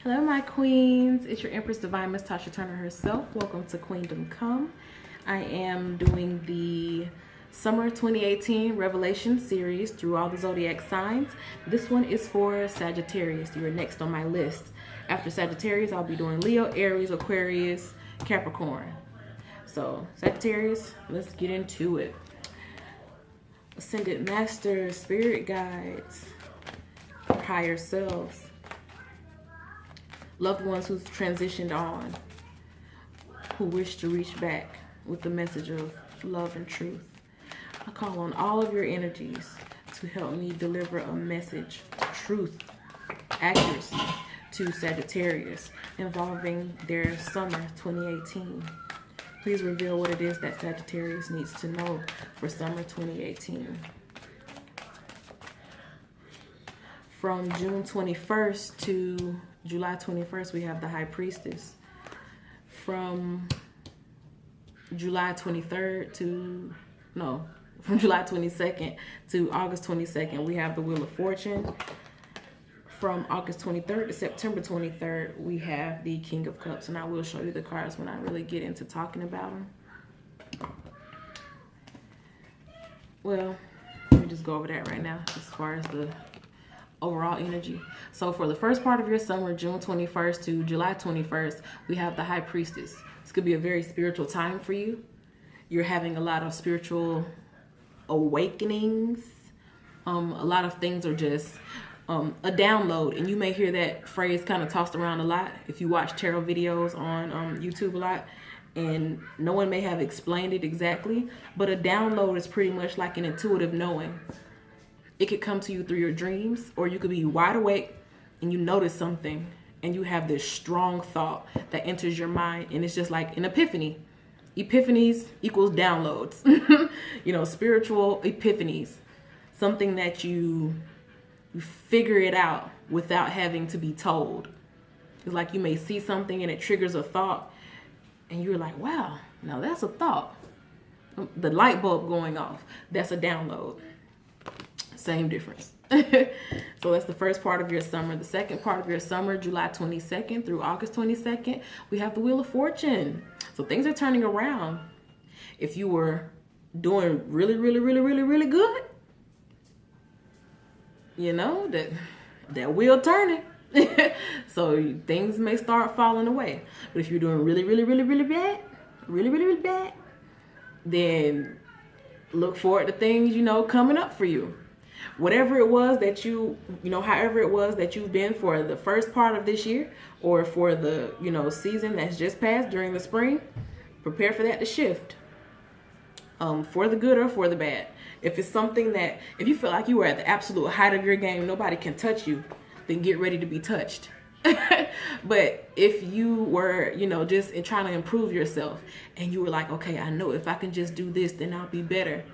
Hello, my queens. It's your Empress Divine Miss Tasha Turner herself. Welcome to Queendom Come. I am doing the Summer 2018 Revelation series through all the zodiac signs. This one is for Sagittarius. You're next on my list. After Sagittarius, I'll be doing Leo, Aries, Aquarius, Capricorn. So, Sagittarius, let's get into it. Ascended Masters, Spirit Guides, higher selves, loved ones who've transitioned on, who wish to reach back with the message of love and truth. I call on all of your energies to help me deliver a message, truth, accuracy to Sagittarius involving their summer 2018. Please reveal what it is that Sagittarius needs to know for summer 2018. From June 21st to July 21st, we have the High Priestess. From July 22nd to August 22nd, we have the Wheel of Fortune. From August 23rd to September 23rd, we have the King of Cups, and I will show you the cards when I really get into talking about them. Well, let me just go over that right now as far as the overall energy. So for the first part of your summer, June 21st to July 21st, we have the High Priestess. This could be a very spiritual time for you. You're having a lot of spiritual awakenings. A lot of things are just a download, and you may hear that phrase kind of tossed around a lot if you watch tarot videos on YouTube a lot, and no one may have explained it exactly, but a download is pretty much like an intuitive knowing. It could come to you through your dreams, or you could be wide awake and you notice something and you have this strong thought that enters your mind, and it's just like an epiphany. Epiphanies equals downloads. You know, spiritual epiphanies. Something that you figure it out without having to be told. It's like you may see something and it triggers a thought, and you're like, wow, now that's a thought. The light bulb going off, that's a download. Same difference. So that's the first part of your summer. The second part of your summer, July 22nd through August 22nd, we have the Wheel of Fortune. So things are turning around. If you were doing really good, you know, that wheel turning. So things may start falling away. But if you're doing really bad, then look forward to things, you know, coming up for you. Whatever it was that however it was that you've been for the first part of this year, or for the, you know, season that's just passed during the spring, prepare for that to shift. For the good or for the bad. If it's something that, if you feel like you were at the absolute height of your game, nobody can touch you, then get ready to be touched. But if you were, you know, just trying to improve yourself, and you were like, okay, I know if I can just do this, then I'll be better.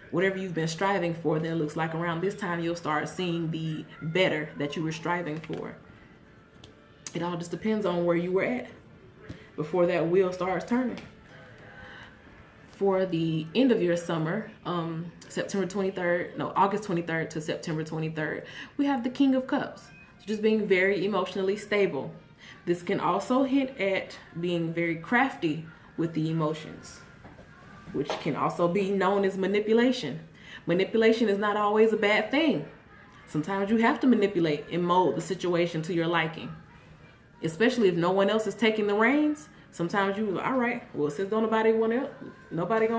Whatever you've been striving for, then it looks like around this time you'll start seeing the better that you were striving for. It all just depends on where you were at before that wheel starts turning. For the end of your summer, August 23rd to September 23rd, we have the King of Cups. So just being very emotionally stable. This can also hint at being very crafty with the emotions, which can also be known as manipulation. Manipulation is not always a bad thing. Sometimes you have to manipulate and mold the situation to your liking, especially if no one else is taking the reins. Sometimes you, all right, well, since nobody gonna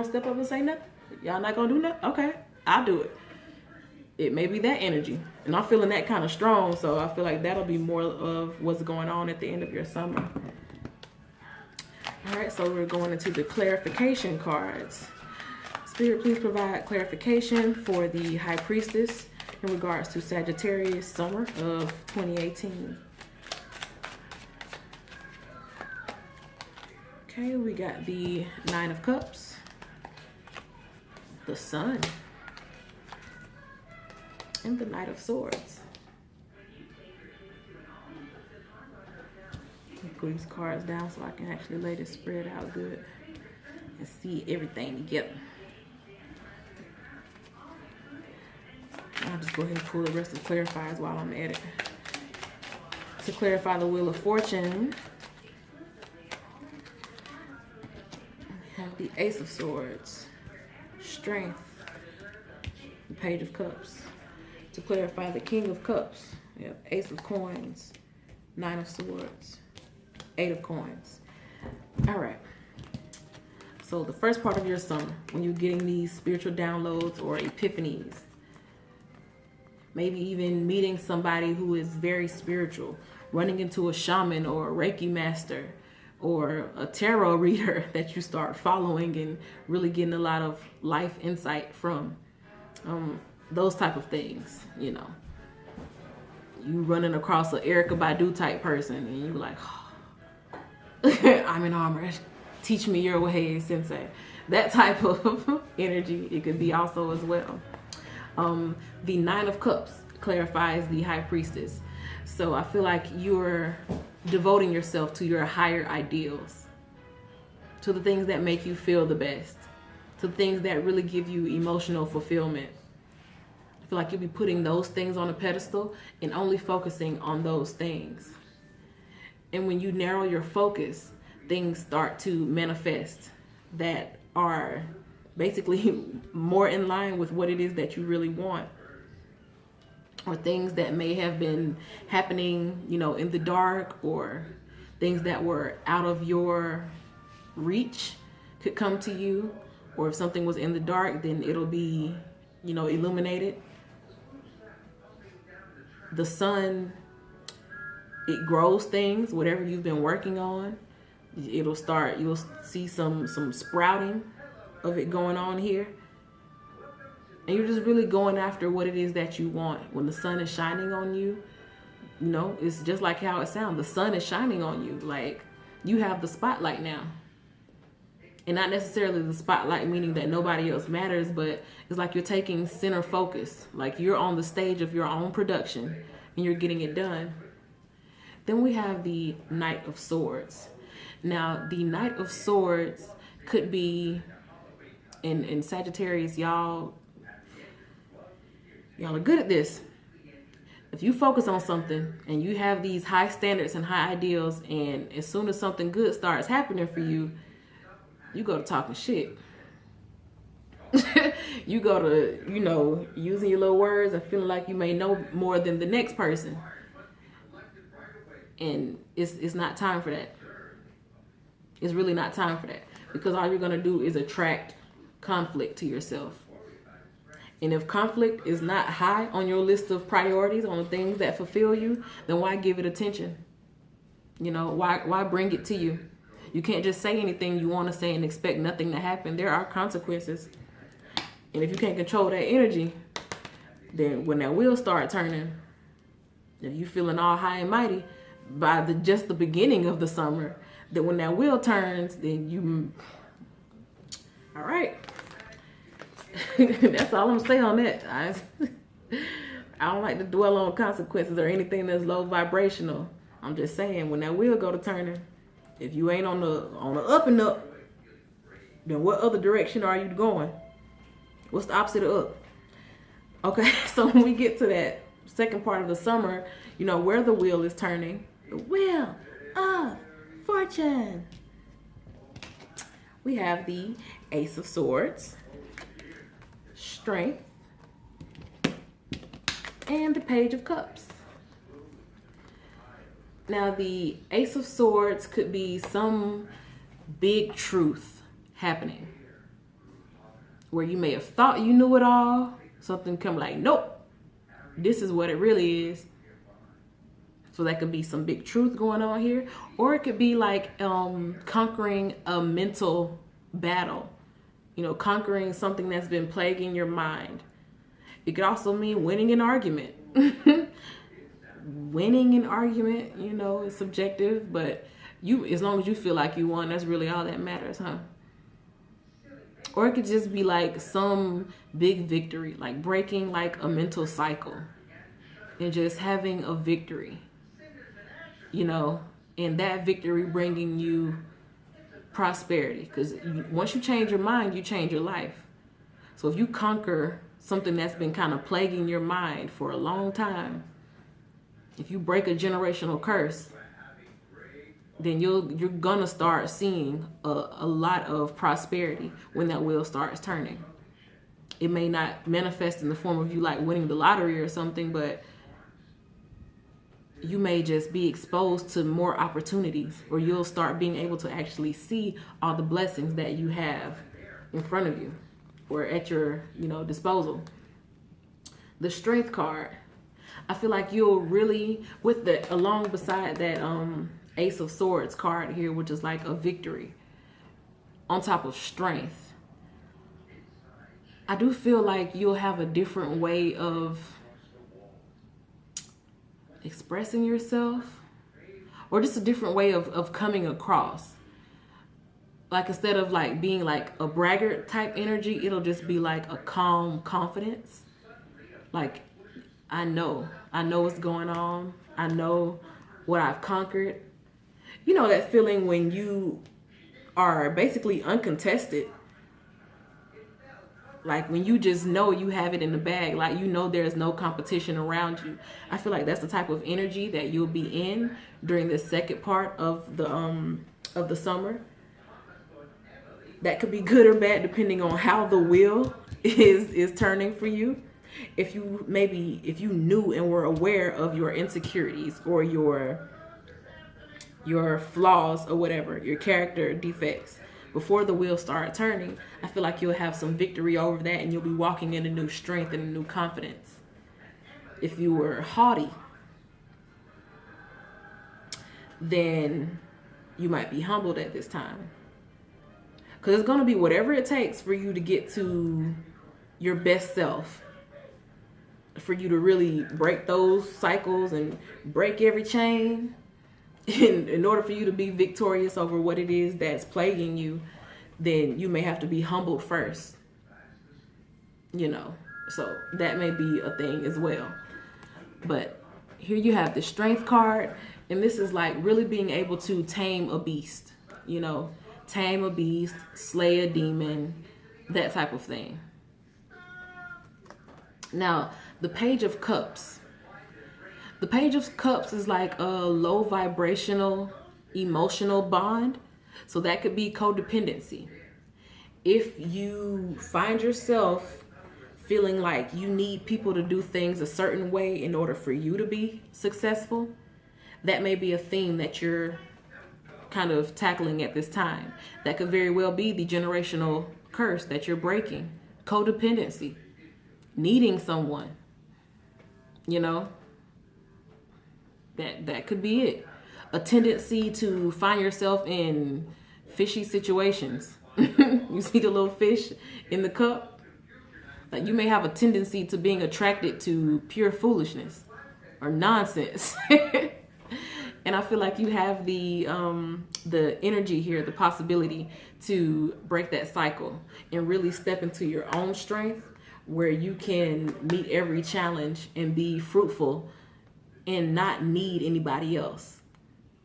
step up and say nothing, y'all not gonna do nothing, okay, I'll do it. It may be that energy, and I'm feeling that kind of strong, so I feel like that'll be more of what's going on at the end of your summer. All right, so we're going into the clarification cards. Spirit, please provide clarification for the High Priestess in regards to Sagittarius summer of 2018. Okay, we got the Nine of Cups, the Sun, and the Knight of Swords. Put these cards down so I can actually lay this spread out good and see everything together. I'll just go ahead and pull the rest of the clarifiers while I'm at it. To clarify the Wheel of Fortune, we have the Ace of Swords, Strength, the Page of Cups. To clarify the King of Cups, we have Ace of Coins, Nine of Swords, Eight of Coins. All right. So the first part of your summer, when you're getting these spiritual downloads or epiphanies, maybe even meeting somebody who is very spiritual, running into a shaman or a Reiki master or a tarot reader that you start following and really getting a lot of life insight from. Those type of things, you know. You running across an Erykah Badu type person and you're like, oh, I'm in armor. Teach me your ways, sensei. That type of energy, it could be also as well. The Nine of Cups clarifies the High Priestess. So I feel like you're devoting yourself to your higher ideals, to the things that make you feel the best, to the things that really give you emotional fulfillment. I feel like you'll be putting those things on a pedestal and only focusing on those things. And when you narrow your focus, things start to manifest that are basically more in line with what it is that you really want. Or things that may have been happening, you know, in the dark, or things that were out of your reach could come to you. Or if something was in the dark, then it'll be, you know, illuminated. The sun, it grows things, whatever you've been working on, it'll start, you'll see some sprouting of it going on here. And you're just really going after what it is that you want. When the sun is shining on you, you know, it's just like how it sounds. The sun is shining on you. Like, you have the spotlight now. And not necessarily the spotlight meaning that nobody else matters, but it's like you're taking center focus. Like you're on the stage of your own production and you're getting it done. Then we have the Knight of Swords. Now, the Knight of Swords could be, in Sagittarius, y'all are good at this. If you focus on something and you have these high standards and high ideals, and as soon as something good starts happening for you, you go to talking shit. You go to, you know, using your little words and feeling like you may know more than the next person. And it's not time for that. It's really not time for that. Because all you're going to do is attract conflict to yourself. And if conflict is not high on your list of priorities, on the things that fulfill you, then why give it attention? You know, why bring it to you? You can't just say anything you want to say and expect nothing to happen. There are consequences. And if you can't control that energy, then when that wheel start turning, if you feeling all high and mighty by just the beginning of the summer, that when that wheel turns, then you, all right. That's all I'm saying on that. I don't like to dwell on consequences or anything that's low vibrational. I'm just saying, when that wheel go to turning, if you ain't on the up and up, then what other direction are you going? What's the opposite of up? Okay, so when we get to that second part of the summer, you know, where the wheel is turning, the Wheel of Fortune. We have the Ace of Swords, Strength, and the Page of Cups. Now, the Ace of Swords could be some big truth happening where you may have thought you knew it all. Something come like, nope, this is what it really is. So that could be some big truth going on here. Or it could be like conquering a mental battle. You know, conquering something that's been plaguing your mind. It could also mean winning an argument. Winning an argument, you know, is subjective, but you, as long as you feel like you won, that's really all that matters, huh? Or it could just be like some big victory, like breaking like a mental cycle and just having a victory, you know, and that victory bringing you prosperity. Because once you change your mind, you change your life. So if you conquer something that's been kind of plaguing your mind for a long time, If you break a generational curse, then you're gonna start seeing a lot of prosperity when that wheel starts turning. It may not manifest in the form of you like winning the lottery or something, but you may just be exposed to more opportunities, or you'll start being able to actually see all the blessings that you have in front of you or at your, disposal. The Strength card, I feel like you'll really, with the, along beside that Ace of Swords card here, which is like a victory on top of strength, I do feel like you'll have a different way of expressing yourself, or just a different way of coming across. Like, instead of like being like a braggart type energy, it'll just be like a calm confidence. Like, I know what's going on. I know what I've conquered. You know that feeling when you are basically uncontested. Like when you just know you have it in the bag, like there's no competition around you. I feel like that's the type of energy that you'll be in during the second part of the summer. That could be good or bad depending on how the wheel is turning for you. If you knew and were aware of your insecurities or your flaws or whatever, your character defects, before the wheel started turning, I feel like you'll have some victory over that, and you'll be walking in a new strength and a new confidence. If you were haughty, then you might be humbled at this time. Because it's going to be whatever it takes for you to get to your best self, for you to really break those cycles and break every chain. In order for you to be victorious over what it is that's plaguing you, then you may have to be humbled first. So that may be a thing as well. But here you have the Strength card, and this is like really being able to tame a beast, tame a beast, slay a demon, that type of thing. Now, the Page of Cups. The Page of Cups is like a low vibrational emotional bond. So that could be codependency. If you find yourself feeling like you need people to do things a certain way in order for you to be successful, that may be a theme that you're kind of tackling at this time. That could very well be the generational curse that you're breaking. Codependency. Needing someone. That could be it. A tendency to find yourself in fishy situations. You see the little fish in the cup? Like, you may have a tendency to being attracted to pure foolishness or nonsense. And I feel like you have the energy here, the possibility to break that cycle and really step into your own strength, where you can meet every challenge and be fruitful and not need anybody else.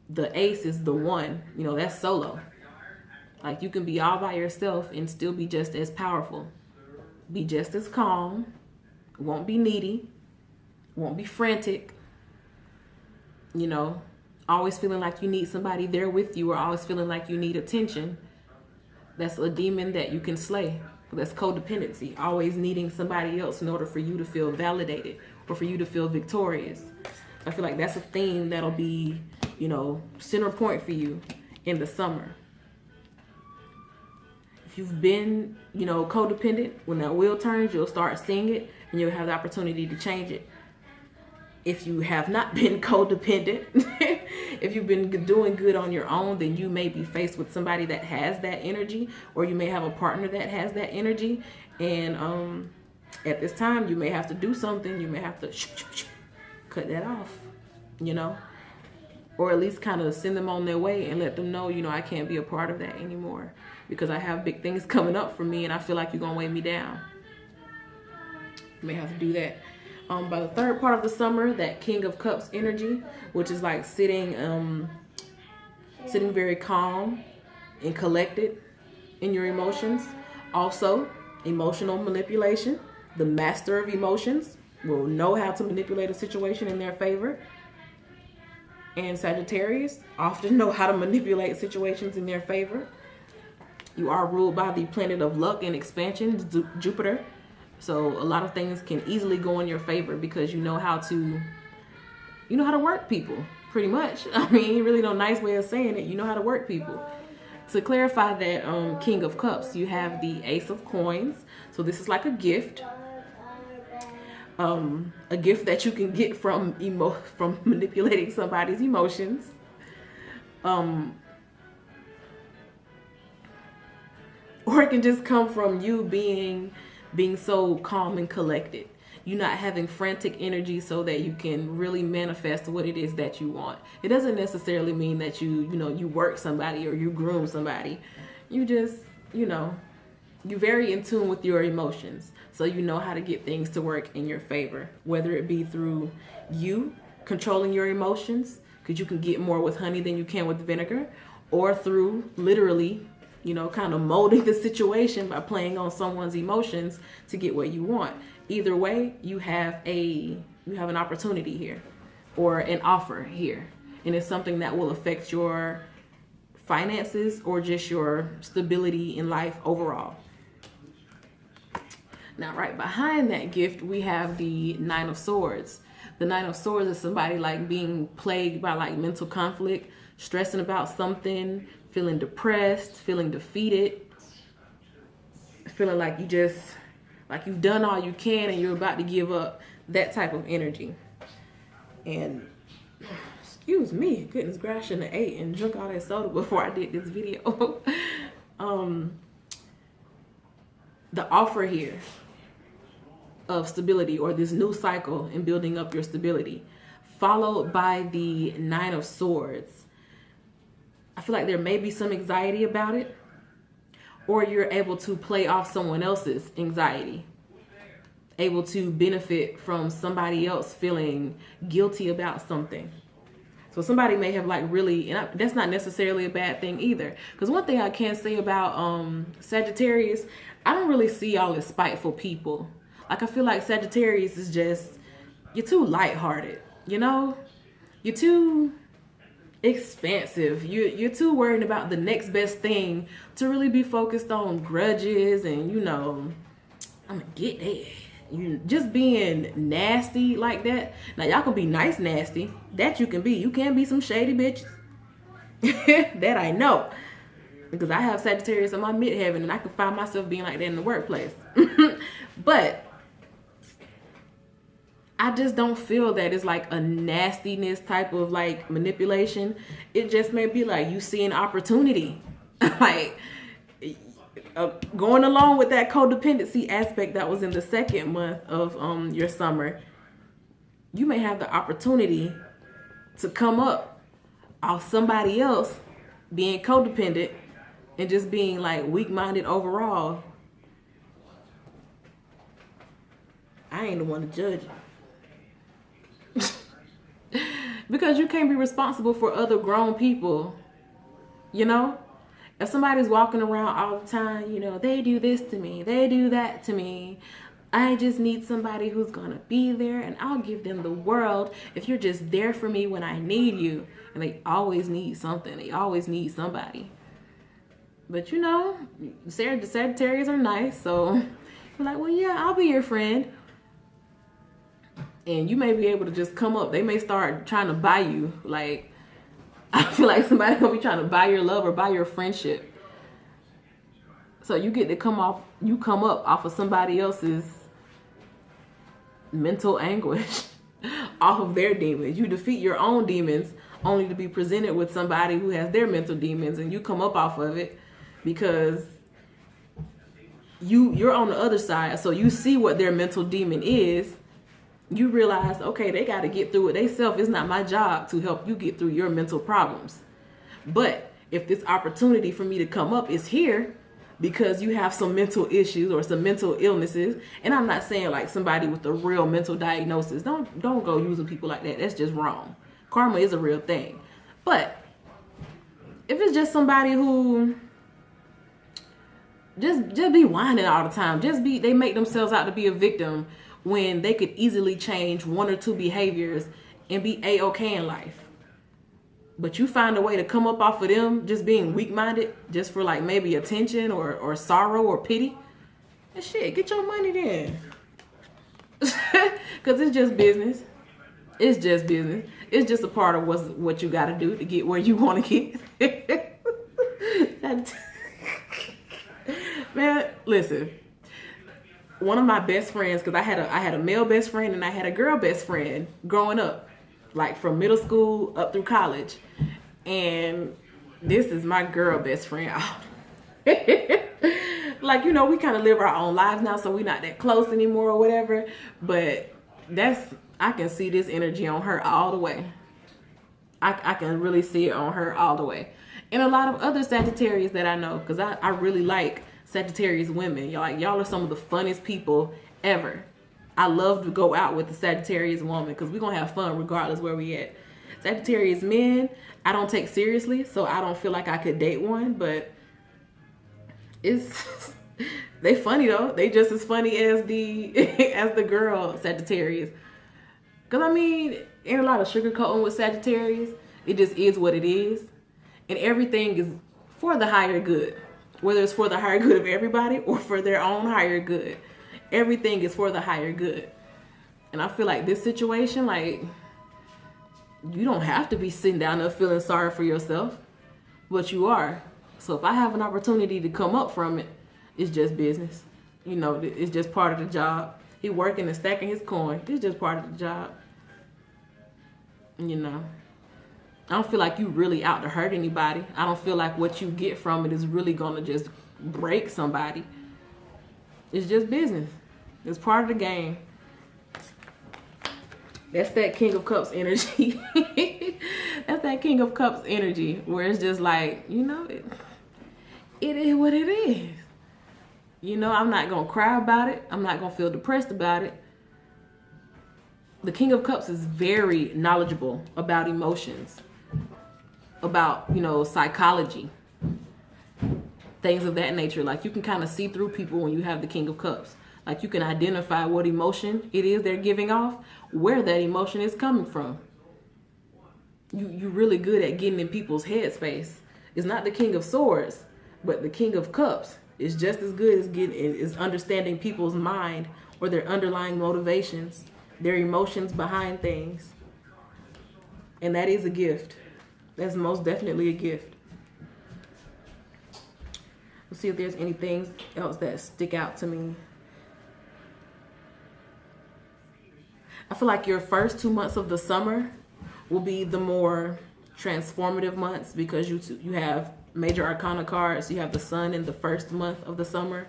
The ace is the one, that's solo. Like, you can be all by yourself and still be just as powerful. Be just as calm. Won't be needy. Won't be frantic. Always feeling like you need somebody there with you, or always feeling like you need attention. That's a demon that you can slay. That's codependency. Always needing somebody else in order for you to feel validated or for you to feel victorious. I feel like that's a theme that'll be, center point for you in the summer. If you've been, codependent, when that wheel turns, you'll start seeing it and you'll have the opportunity to change it. If you have not been codependent, if you've been doing good on your own, then you may be faced with somebody that has that energy, or you may have a partner that has that energy. And at this time, you may have to do something. You may have to cut that off, or at least kind of send them on their way and let them know, I can't be a part of that anymore because I have big things coming up for me and I feel like you're going to weigh me down. You may have to do that. By the third part of the summer, that King of Cups energy, which is like sitting very calm and collected in your emotions. Also, emotional manipulation. The master of emotions will know how to manipulate a situation in their favor. And Sagittarius often know how to manipulate situations in their favor. You are ruled by the planet of luck and expansion, Jupiter. So a lot of things can easily go in your favor because you know how to work people, pretty much. I mean, really no nice way of saying it. You know how to work people. To clarify that King of Cups, you have the Ace of Coins. So this is like a gift. A gift that you can get from manipulating somebody's emotions. Or it can just come from you being so calm and collected. You not having frantic energy so that you can really manifest what it is that you want. It doesn't necessarily mean that you work somebody or you groom somebody. You just, you're very in tune with your emotions. So you know how to get things to work in your favor, whether it be through you controlling your emotions, because you can get more with honey than you can with vinegar, or through literally, kind of molding the situation by playing on someone's emotions to get what you want. Either way, you have an opportunity here or an offer here. And it's something that will affect your finances or just your stability in life overall. Now, right behind that gift, we have the Nine of Swords. The Nine of Swords is somebody like being plagued by like mental conflict, stressing about something, feeling depressed, feeling defeated, feeling like you've done all you can and you're about to give up, that type of energy. And excuse me, goodness gracious, I ate and drunk all that soda before I did this video. The offer here of stability, or this new cycle in building up your stability, followed by the Nine of Swords. I feel like there may be some anxiety about it, or you're able to play off someone else's anxiety, able to benefit from somebody else feeling guilty about something. So somebody may have like really, and that's not necessarily a bad thing either. Because one thing I can say about Sagittarius, I don't really see y'all as spiteful people. Like, I feel like Sagittarius is just, you're too lighthearted, You're too expansive. You're too worried about the next best thing to really be focused on grudges and, I'm gonna get that. You just being nasty like that. Now, y'all can be nice nasty. That you can be. You can be some shady bitches. That I know. Because I have Sagittarius in my midheaven and I can find myself being like that in the workplace. But I just don't feel that it's like a nastiness type of like manipulation. It just may be like you see an opportunity. Like going along with that codependency aspect that was in the second month of your summer. You may have the opportunity to come up off somebody else being codependent and just being like weak-minded overall. I ain't the one to judge you. Because you can't be responsible for other grown people. If somebody's walking around all the time, they do this to me, they do that to me. I just need somebody who's gonna be there, and I'll give them the world if you're just there for me when I need you. And they always need something. They always need somebody. But Sagittarius are nice, so you're like, well, yeah, I'll be your friend. And you may be able to just come up. They may start trying to buy you. Like, I feel like somebody's gonna be trying to buy your love or buy your friendship. So you get to come up off of somebody else's mental anguish, off of their demons. You defeat your own demons only to be presented with somebody who has their mental demons, and you come up off of it because you're on the other side. So you see what their mental demon is. You realize, okay, they got to get through it themselves. It's not my job to help you get through your mental problems. But if this opportunity for me to come up is here because you have some mental issues or some mental illnesses, and I'm not saying like somebody with a real mental diagnosis, don't go using people like that. That's just wrong. Karma is a real thing. But if it's just somebody who just be whining all the time, they make themselves out to be a victim when they could easily change one or two behaviors and be A-okay in life. but you find a way to come up off of them just being weak-minded, just for like maybe attention or sorrow or pity, and shit, get your money then. Because it's just business. It's just business. It's just a part of what you got to do to get where you want to get. Man, listen. One of my best friends, because I had a male best friend and I had a girl best friend growing up, like from middle school up through college. And this is my girl best friend. Like, you know, we kind of live our own lives now, so we're not that close anymore or whatever. But I can see this energy on her all the way. I can really see it on her all the way. And a lot of other Sagittarius that I know, because I really like Sagittarius women. Y'all are some of the funnest people ever. I love to go out with the Sagittarius woman because we're going to have fun regardless where we at. Sagittarius men, I don't take seriously, so I don't feel like I could date one, but they funny though. They just as funny as the girl Sagittarius. Because I mean, ain't a lot of sugarcoating with Sagittarius. It just is what it is. And everything is for the higher good. Whether it's for the higher good of everybody or for their own higher good. Everything is for the higher good. And I feel like this situation, like, you don't have to be sitting down there feeling sorry for yourself. But you are. So if I have an opportunity to come up from it, it's just business. You know, it's just part of the job. He working and stacking his coin. It's just part of the job. You know. I don't feel like you really out to hurt anybody. I don't feel like what you get from it is really going to just break somebody. It's just business. It's part of the game. That's that King of Cups energy. That's that King of Cups energy where it's just like, you know, it is what it is. You know, I'm not going to cry about it. I'm not going to feel depressed about it. The King of Cups is very knowledgeable about emotions, about, you know, psychology, things of that nature. Like, you can kind of see through people when you have the King of Cups. Like, you can identify what emotion it is they're giving off, where that emotion is coming from. You're really good at getting in people's headspace. It's not the King of Swords, but the King of Cups is just as good as understanding people's mind or their underlying motivations, their emotions behind things. And that is a gift. That's most definitely a gift. Let's see if there's anything else that stick out to me. I feel like your first 2 months of the summer will be the more transformative months because you have major arcana cards. You have the sun in the first month of the summer,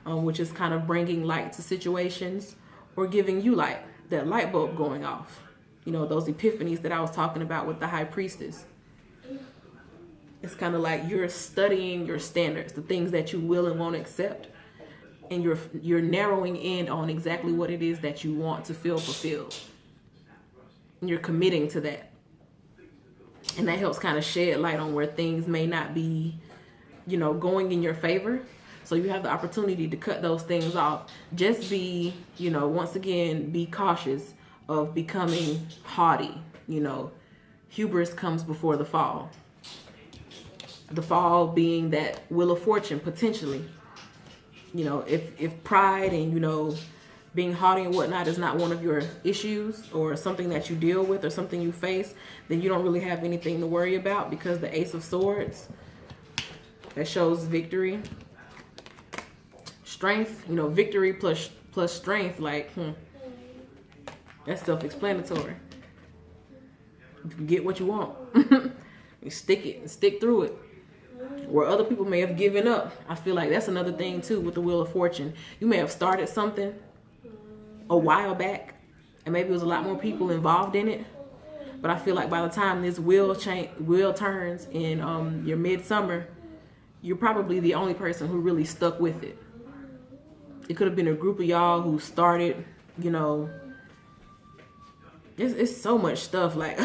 which is kind of bringing light to situations or giving you light, that light bulb going off. You know, those epiphanies that I was talking about with the High Priestess. It's kind of like you're studying your standards, the things that you will and won't accept. And you're narrowing in on exactly what it is that you want to feel fulfilled. And you're committing to that. And that helps kind of shed light on where things may not be, you know, going in your favor. So you have the opportunity to cut those things off. Just be, you know, once again, be cautious of becoming haughty. You know, hubris comes before the fall. The fall being that wheel of fortune, potentially. You know, if pride and, you know, being haughty and whatnot is not one of your issues or something that you deal with or something you face, then you don't really have anything to worry about because the Ace of Swords, that shows victory, strength, you know, victory plus strength, like, that's self-explanatory. You can get what you want. You stick through it. Where other people may have given up. I feel like that's another thing too with the Wheel of Fortune. You may have started something a while back and maybe there was a lot more people involved in it. But I feel like by the time this wheel turns in your midsummer, you're probably the only person who really stuck with it. It could have been a group of y'all who started, you know, it's so much stuff, like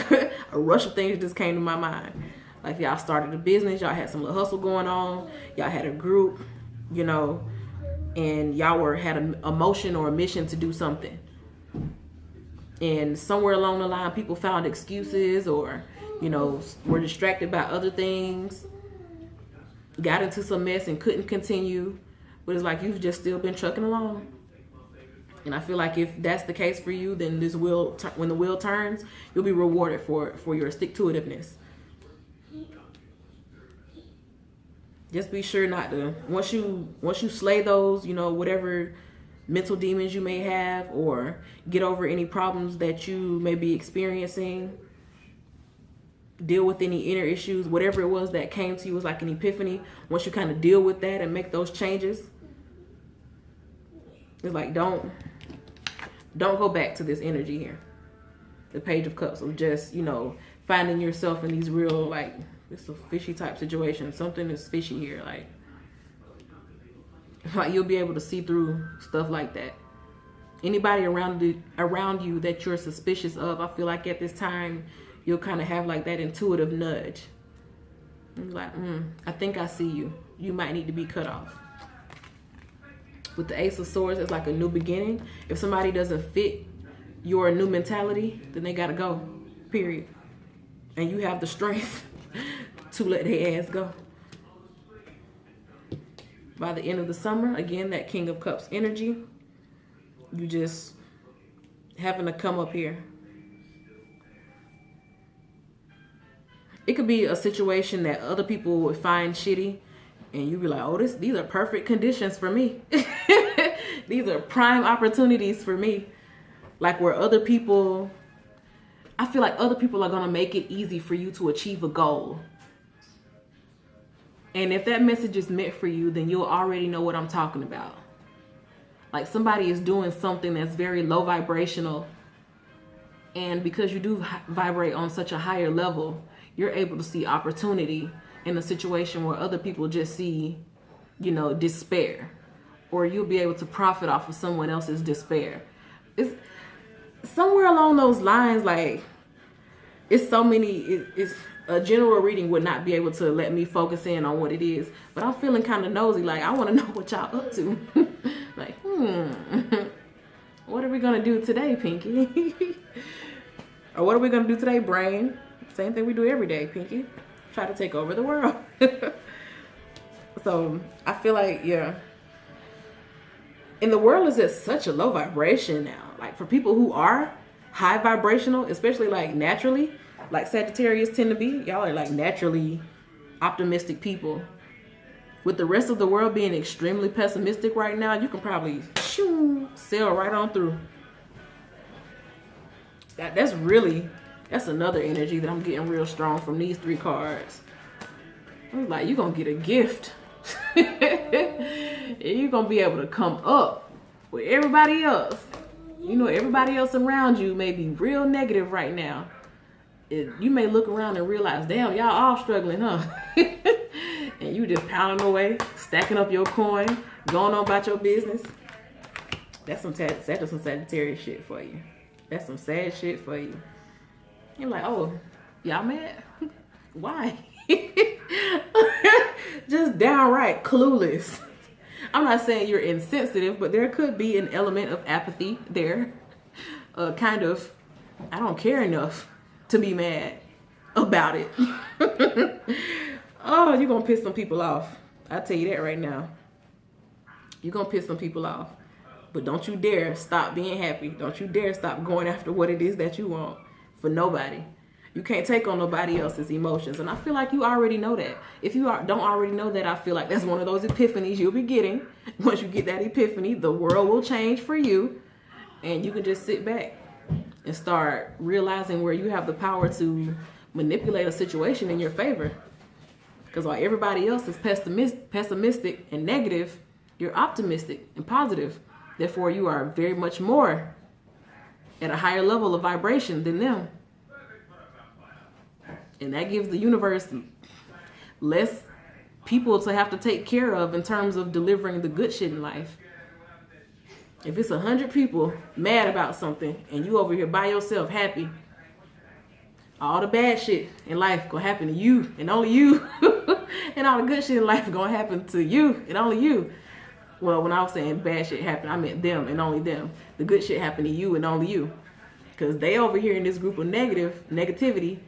a rush of things just came to my mind. Like, y'all started a business, y'all had some little hustle going on, y'all had a group, you know, and y'all had a motion or a mission to do something. And somewhere along the line, people found excuses or, you know, were distracted by other things, got into some mess and couldn't continue. But it's like you've just still been trucking along. And I feel like if that's the case for you, then this will, when the wheel turns, you'll be rewarded for your stick-to-itiveness. Just be sure not to, once you slay those, you know, whatever mental demons you may have, or get over any problems that you may be experiencing, deal with any inner issues, whatever it was that came to you was like an epiphany. Once you kind of deal with that and make those changes, it's like don't go back to this energy here, the Page of Cups, of just, you know, finding yourself in these real, like, it's a fishy type situation. Something is fishy here, like you'll be able to see through stuff like that. Anybody around you that you're suspicious of, I feel like at this time you'll kind of have like that intuitive nudge. Like, I think I see you. You might need to be cut off. With the Ace of Swords, it's like a new beginning. If somebody doesn't fit your new mentality, then they gotta go, period. And you have the strength to let their ass go. By the end of the summer, again, that King of Cups energy, you just having to come up here. It could be a situation that other people would find shitty, and you'd be like, oh, these are perfect conditions for me. These are prime opportunities for me. Like where other people, I feel like other people are going to make it easy for you to achieve a goal. And if that message is meant for you, then you'll already know what I'm talking about. Like somebody is doing something that's very low vibrational. And because you do vibrate on such a higher level, you're able to see opportunity in a situation where other people just see, you know, despair. Or you'll be able to profit off of someone else's despair. It's somewhere along those lines, like, it's so many, it's a general reading would not be able to let me focus in on what it is. But I'm feeling kind of nosy, like, I want to know what y'all up to. Like, what are we going to do today, Pinky? Or what are we going to do today, Brain? Same thing we do every day, Pinky. Try to take over the world. So I feel like, yeah. And the world is at such a low vibration now. Like for people who are high vibrational, especially like naturally, like Sagittarius tend to be, y'all are like naturally optimistic people. With the rest of the world being extremely pessimistic right now, you can probably sail right on through. That's another energy that I'm getting real strong from these three cards. I was like, you're going to get a gift. And you're going to be able to come up with everybody else. You know, everybody else around you may be real negative right now. You may look around and realize, damn, y'all all struggling, huh? And you just pounding away, stacking up your coin, going on about your business. That's some Sagittarius shit for you. That's some sad shit for you. You're like, oh, y'all mad? Why? Just downright clueless. I'm not saying you're insensitive, but there could be an element of apathy there. Kind of, I don't care enough to be mad about it. Oh, you're going to piss some people off. I'll tell you that right now. You're going to piss some people off. But don't you dare stop being happy. Don't you dare stop going after what it is that you want for nobody. You can't take on nobody else's emotions. And I feel like you already know that. If you don't already know that, I feel like that's one of those epiphanies you'll be getting. Once you get that epiphany, the world will change for you. And you can just sit back and start realizing where you have the power to manipulate a situation in your favor. Because while everybody else is pessimistic and negative, you're optimistic and positive. Therefore, you are very much more at a higher level of vibration than them. And that gives the universe less people to have to take care of in terms of delivering the good shit in life. If it's 100 people mad about something and you over here by yourself happy, all the bad shit in life gonna happen to you and only you. And all the good shit in life gonna happen to you and only you. Well, when I was saying bad shit happen, I meant them and only them. The good shit happened to you and only you. Because they over here in this group of negativity,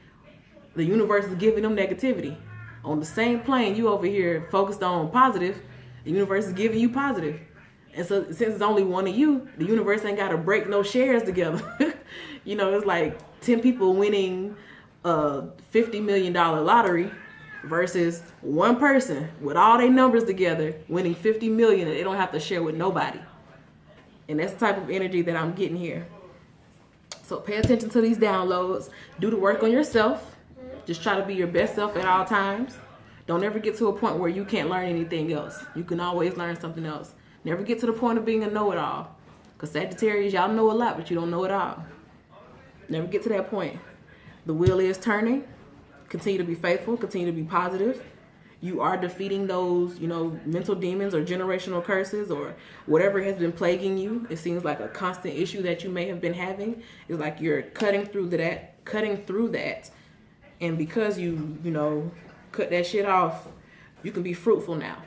the universe is giving them negativity. On the same plane, you over here focused on positive, the universe is giving you positive. And so since it's only one of you, the universe ain't got to break no shares together. You know, it's like 10 people winning a $50 million lottery versus one person with all their numbers together winning 50 million and they don't have to share with nobody. And that's the type of energy that I'm getting here. So pay attention to these downloads. Do the work on yourself. Just try to be your best self at all times. Don't ever get to a point where you can't learn anything else. You can always learn something else. Never get to the point of being a know-it-all. Because Sagittarius, y'all know a lot, but you don't know it all. Never get to that point. The wheel is turning. Continue to be faithful. Continue to be positive. You are defeating those, you know, mental demons or generational curses or whatever has been plaguing you. It seems like a constant issue that you may have been having. It's like you're cutting through that. And because you know, cut that shit off, you can be fruitful now.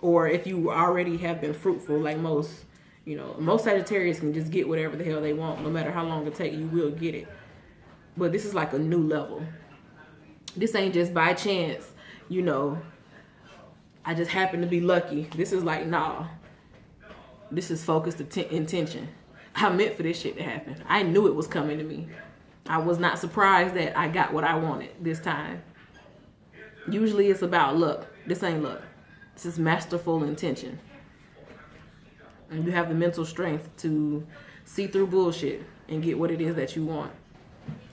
Or if you already have been fruitful, like most Sagittarius can just get whatever the hell they want. No matter how long it takes, you will get it. But this is like a new level. This ain't just by chance, you know, I just happen to be lucky. This is like, nah. This is focused intention. I meant for this shit to happen. I knew it was coming to me. I was not surprised that I got what I wanted this time. Usually it's about luck. This ain't luck. This is masterful intention. And you have the mental strength to see through bullshit and get what it is that you want.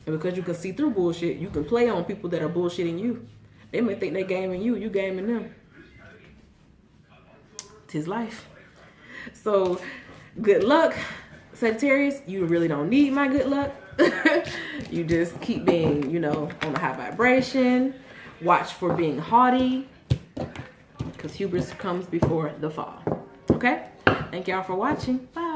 And because you can see through bullshit, you can play on people that are bullshitting you. They may think they gaming you, you gaming them. 'Tis life. So, good luck, Sagittarius. You really don't need my good luck. You just keep being, you know, on a high vibration. Watch for being haughty. Because hubris comes before the fall. Okay? Thank y'all for watching. Bye.